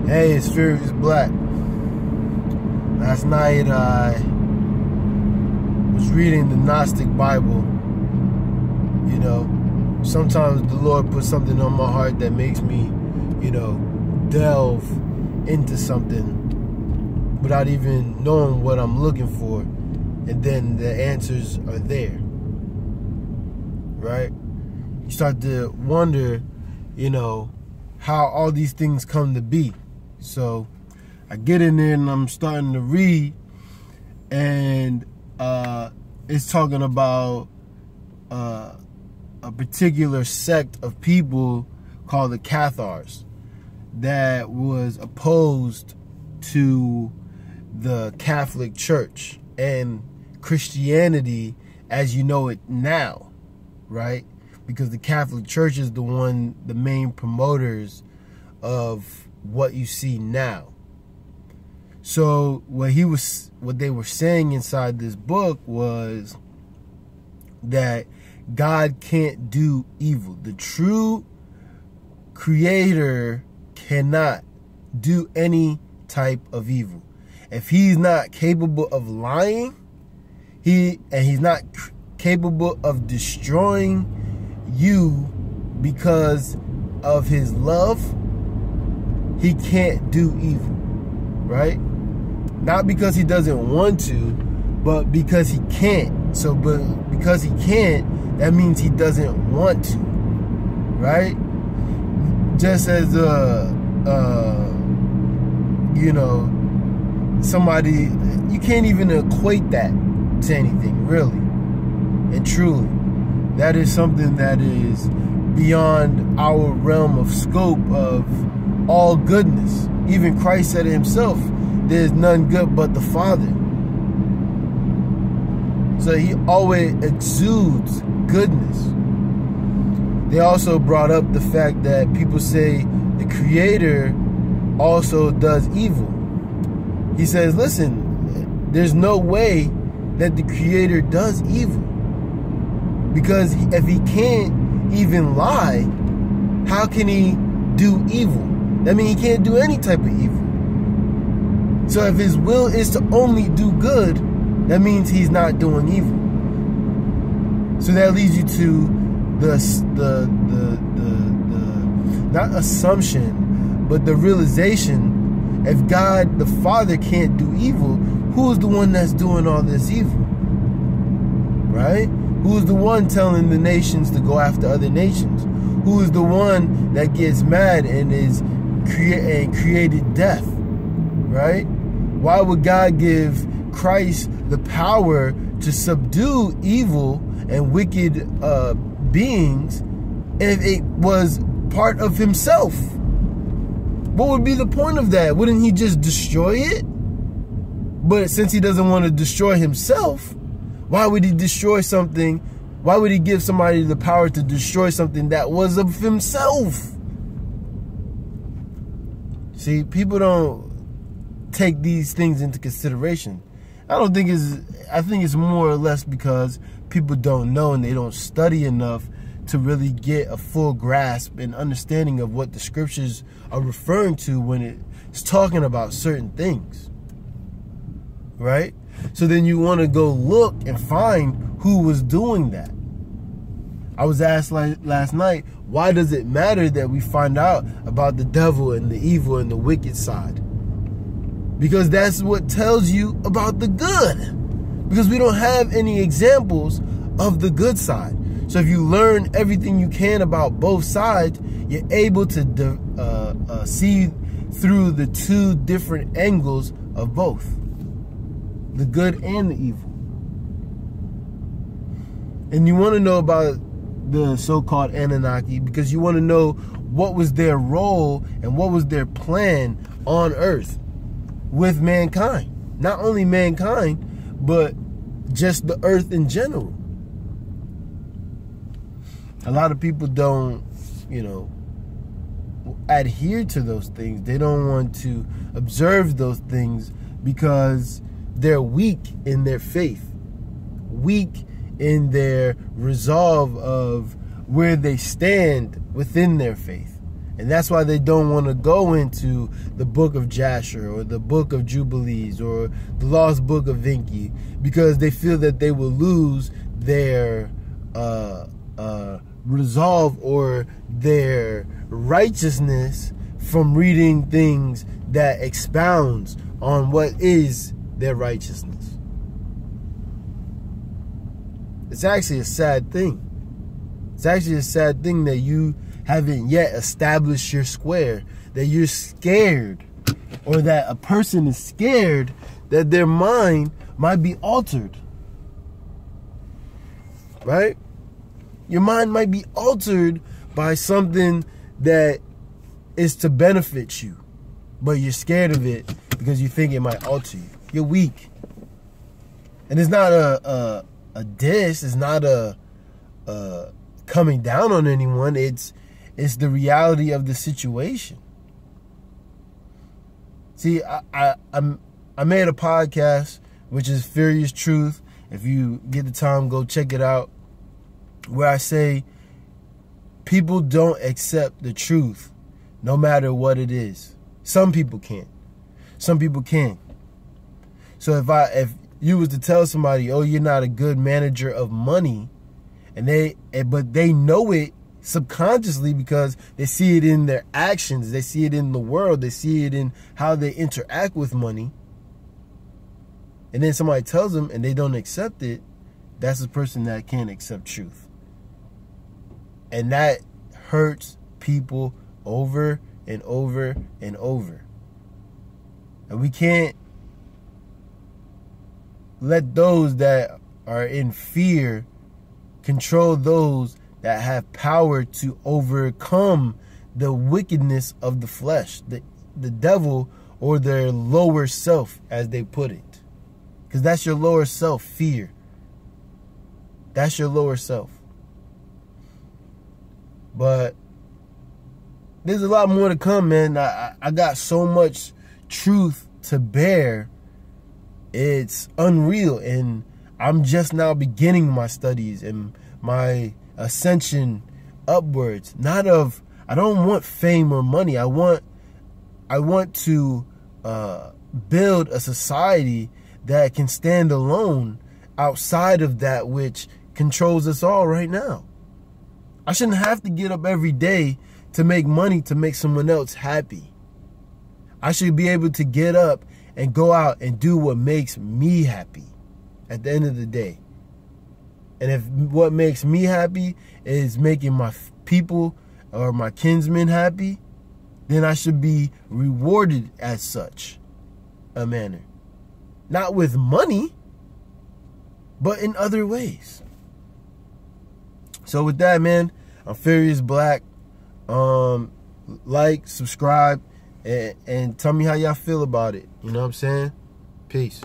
Hey, it's Furious Black. Last night I was reading the Gnostic Bible. You know, sometimes the Lord puts something on my heart that makes me, delve into something without even knowing what I'm looking for. And then the answers are there. Right? You start to wonder, how all these things come to be. So I get in there and I'm starting to read, and it's talking about a particular sect of people called the Cathars that was opposed to the Catholic Church and Christianity as you know it now, right? Because the Catholic Church is the main promoters of what you see now. So what they were saying inside this book was that God can't do evil. The true creator cannot do any type of evil. If he's not capable of lying, he's not capable of destroying you because of his love, he can't do evil, right? Not because he doesn't want to, but because he can't. So, but because he can't, that means he doesn't want to, right? Just as somebody, you can't even equate that to anything, really and truly. That is something that is beyond our realm of scope of all goodness. Even Christ said it himself, there's none good but the Father. So he always exudes goodness. They also brought up the fact that people say the Creator also does evil. He says, listen, there's no way that the Creator does evil. Because if he can't even lie, how can he do evil? That means he can't do any type of evil. So if his will is to only do good, that means he's not doing evil. So that leads you to the not assumption, but the realization, if God the Father can't do evil, who's the one that's doing all this evil? Right? Who's the one telling the nations to go after other nations? Who is the one that gets mad and created death? Right? Why would God give Christ the power to subdue evil and wicked beings if it was part of himself? What would be the point of that? Wouldn't he just destroy it? But since he doesn't want to destroy himself, why would he destroy something? Why would he give somebody the power to destroy something that was of himself? See, people don't take these things into consideration. I think it's more or less because people don't know and they don't study enough to really get a full grasp and understanding of what the scriptures are referring to when it's talking about certain things. Right? So then you want to go look and find who was doing that. I was asked last night, why does it matter that we find out about the devil and the evil and the wicked side? Because that's what tells you about the good. Because we don't have any examples of the good side. So if you learn everything you can about both sides, you're able to see through the two different angles of both. The good and the evil. And you want to know about the so-called Anunnaki because you want to know what was their role and what was their plan on Earth with mankind. Not only mankind, but just the Earth in general. A lot of people don't, adhere to those things. They don't want to observe those things because they're weak in their faith, weak in their resolve of where they stand within their faith. And that's why they don't want to go into the book of Jasher or the book of Jubilees or the lost book of Vinci, because they feel that they will lose their resolve or their righteousness from reading things that expounds on what is their righteousness. It's actually a sad thing. It's actually a sad thing that you haven't yet established your square, that you're scared, or that a person is scared that their mind might be altered. Right? Your mind might be altered by something that is to benefit you, but you're scared of it because you think it might alter you. You're weak. And it's not a diss, it's not a coming down on anyone. It's the reality of the situation. See, I made a podcast, which is Furious Truth. If you get the time, go check it out, where I say people don't accept the truth no matter what it is. Some people can't. Some people can. So if you was to tell somebody, oh, you're not a good manager of money, but they know it subconsciously because they see it in their actions, they see it in the world, they see it in how they interact with money, and then somebody tells them and they don't accept it, that's a person that can't accept truth. And that hurts people over and over and over. And we can't let those that are in fear control those that have power to overcome the wickedness of the flesh, the devil, or their lower self, as they put it. Because that's your lower self, fear. That's your lower self. But there's a lot more to come, man. I got so much truth to bear. It's unreal. And I'm just now beginning my studies and my ascension upwards. I don't want fame or money. I want to build a society that can stand alone outside of that which controls us all right now. I shouldn't have to get up every day to make money to make someone else happy. I should be able to get up and go out and do what makes me happy at the end of the day. And if what makes me happy is making my people or my kinsmen happy, then I should be rewarded as such a manner. Not with money, but in other ways. So with that, man, I'm Furious Black. Like, subscribe, and tell me how y'all feel about it. You know what I'm saying? Peace.